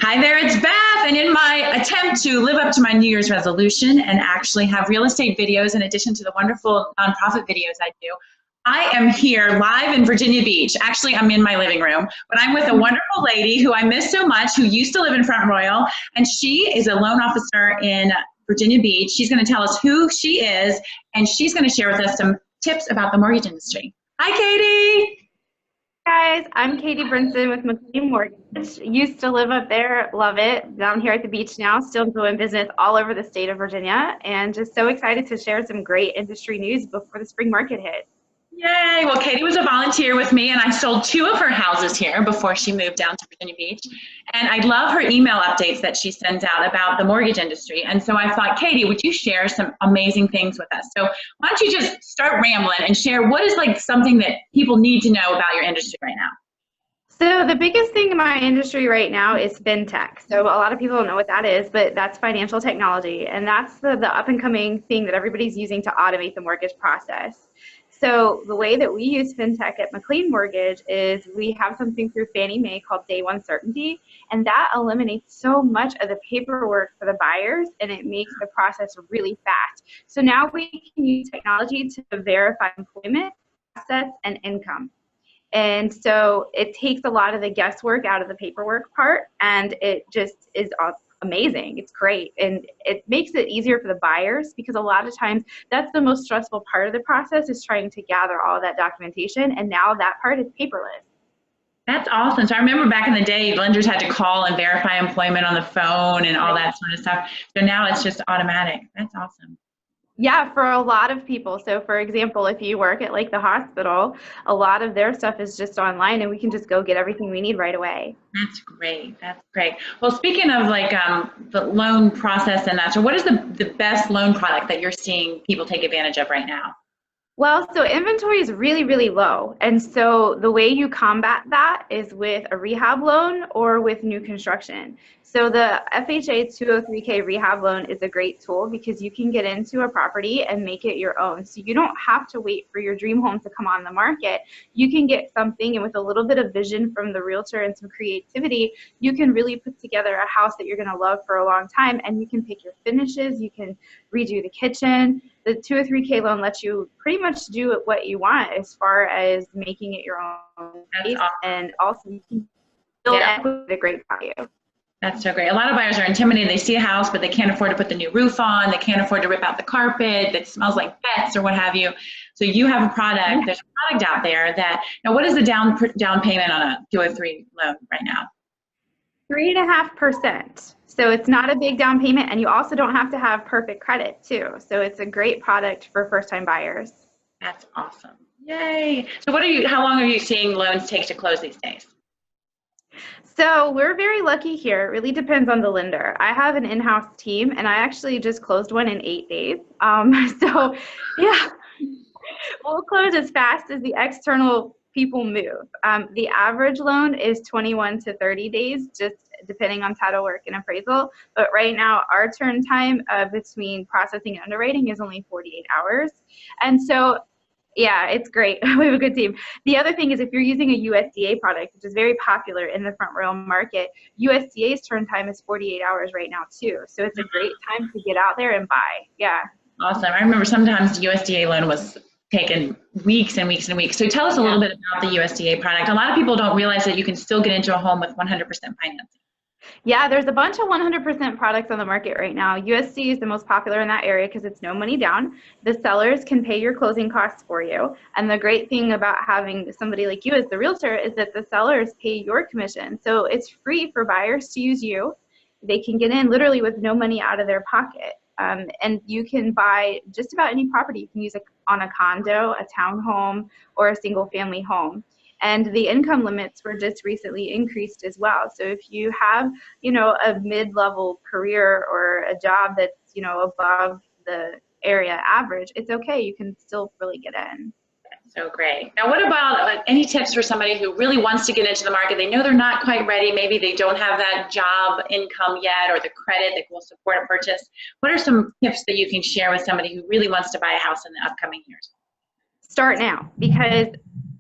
Hi there, it's Beth, and in my attempt to live up to my New Year's resolution and actually have real estate videos in addition to the wonderful nonprofit videos I do, I am here live in Virginia Beach. Actually, I'm in my living room, but I'm with a wonderful lady who I miss so much, who used to live in Front Royal, and she is a loan officer in Virginia Beach. She's going to tell us who she is, and she's going to share with us some tips about the mortgage industry. Hi, Katie. Guys, I'm Katie Brinson with McLean Mortgage. Used to live up there, love it. Down here at the beach now, still doing business all over the state of Virginia, and just so excited to share some great industry news before the spring market hits. Yay! Well, Katie was a volunteer with me, and I sold 2 of her houses here before she moved down to Virginia Beach. And I love her email updates that she sends out about the mortgage industry. And so I thought, Katie, would you share some amazing things with us? So why don't you just start rambling and share what is like something that people need to know about your industry right now? So the biggest thing in my industry right now is FinTech. So a lot of people don't know what that is, but that's financial technology. And that's the up and coming thing that everybody's using to automate the mortgage process. So the way that we use FinTech at McLean Mortgage is we have something through Fannie Mae called Day One Certainty, and that eliminates so much of the paperwork for the buyers, and it makes the process really fast. So now we can use technology to verify employment, assets, and income. And so it takes a lot of the guesswork out of the paperwork part, and it just is amazing. It's great, and it makes it easier for the buyers, because a lot of times that's the most stressful part of the process, is trying to gather all that documentation, and now that part is paperless. That's awesome. So I remember back in the day, lenders had to call and verify employment on the phone and all that sort of stuff. So now it's just automatic. That's awesome. Yeah, for a lot of people. So for example, if you work at like the hospital, a lot of their stuff is just online, and we can just go get everything we need right away. That's great. That's great. Well, speaking of like the loan process and that, so what is the best loan product that you're seeing people take advantage of right now? Well, so inventory is really, really low. And so the way you combat that is with a rehab loan or with new construction. So the FHA 203K rehab loan is a great tool, because you can get into a property and make it your own. So you don't have to wait for your dream home to come on the market. You can get something, and with a little bit of vision from the realtor and some creativity, you can really put together a house that you're going to love for a long time, and you can pick your finishes, you can redo the kitchen. The 203K loan lets you pretty much do what you want as far as making it your own space, awesome. And also you can build equity at a great value. That's so great. A lot of buyers are intimidated. They see a house, but they can't afford to put the new roof on. They can't afford to rip out the carpet that smells like pets or what have you. So you have a product. There's a product out there that, now what is the down payment on a 203 loan right now? 3.5%. So it's not a big down payment, and you also don't have to have perfect credit too. So it's a great product for first-time buyers. That's awesome. Yay. So how long are you seeing loans take to close these days? So we're very lucky here. It really depends on the lender. I have an in-house team, and I actually just closed one in 8 days. So yeah, we'll close as fast as the external people move. The average loan is 21 to 30 days, just depending on title work and appraisal. But right now, our turn time between processing and underwriting is only 48 hours. And so, yeah, it's great. We have a good team. The other thing is, if you're using a USDA product, which is very popular in the Front Royal market, USDA's turn time is 48 hours right now too. So it's a great time to get out there and buy. Yeah. Awesome. I remember sometimes the USDA loan was taken weeks and weeks and weeks. So tell us a little bit about the USDA product. A lot of people don't realize that you can still get into a home with 100% financing. Yeah, there's a bunch of 100% products on the market right now. USD is the most popular in that area because it's no money down. The sellers can pay your closing costs for you. And the great thing about having somebody like you as the realtor is that the sellers pay your commission. So it's free for buyers to use you. They can get in literally with no money out of their pocket. And you can buy just about any property. You can use it on a condo, a townhome, or a single family home. And the income limits were just recently increased as well. So if you have, a mid-level career or a job that's, above the area average, it's okay. You can still really get in. So great. Now, what about any tips for somebody who really wants to get into the market? They know they're not quite ready. Maybe they don't have that job income yet or the credit that will support a purchase. What are some tips that you can share with somebody who really wants to buy a house in the upcoming years? Start now, because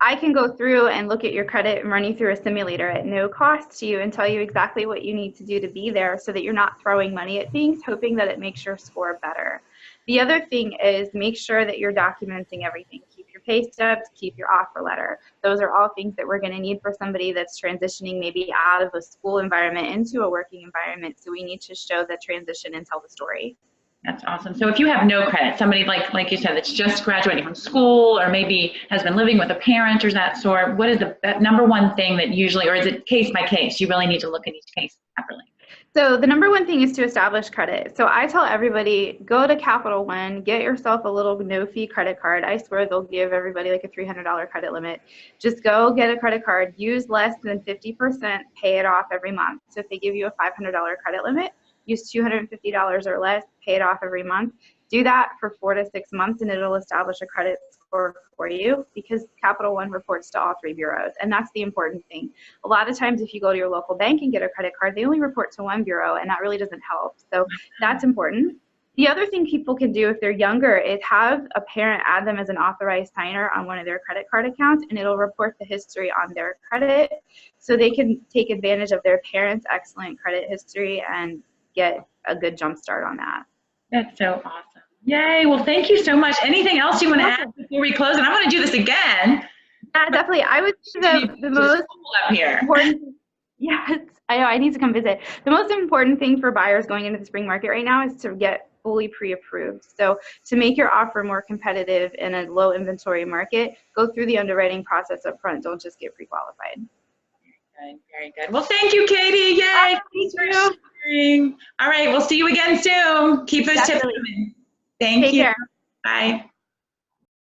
I can go through and look at your credit and run you through a simulator at no cost to you and tell you exactly what you need to do to be there so that you're not throwing money at things, hoping that it makes your score better. The other thing is make sure that you're documenting everything. Keep your pay stubs, keep your offer letter. Those are all things that we're going to need for somebody that's transitioning maybe out of a school environment into a working environment. So we need to show the transition and tell the story. That's awesome. So if you have no credit, somebody like you said that's just graduating from school or maybe has been living with a parent or that sort, what is the number one thing that usually, or is it case by case? You really need to look at each case separately. So the number one thing is to establish credit. So I tell everybody, go to Capital One, get yourself a little no-fee credit card. I swear they'll give everybody like a $300 credit limit. Just go get a credit card, use less than 50%, pay it off every month. So if they give you a $500 credit limit, use $250 or less, pay it off every month. Do that for 4 to 6 months and it'll establish a credit score for you because Capital One reports to all 3 bureaus. And that's the important thing. A lot of times if you go to your local bank and get a credit card, they only report to 1 bureau and that really doesn't help. So that's important. The other thing people can do if they're younger is have a parent add them as an authorized signer on one of their credit card accounts and it'll report the history on their credit so they can take advantage of their parents' excellent credit history and get a good jump start on that. That's so awesome. Yay. Well, thank you so much. Anything else you want to add before we close? And I'm going to do this again. Yeah, definitely. I would say the most up here. important, yes, I know, I need to come visit. The most important thing for buyers going into the spring market right now is to get fully pre-approved. So to make your offer more competitive in a low inventory market, go through the underwriting process up front. Don't just get pre-qualified. Good, very good. Well, thank you, Katie. Yay. Thanks for sharing. All right, we'll see you again soon. Keep those tips coming. Thank you. Take care. Bye.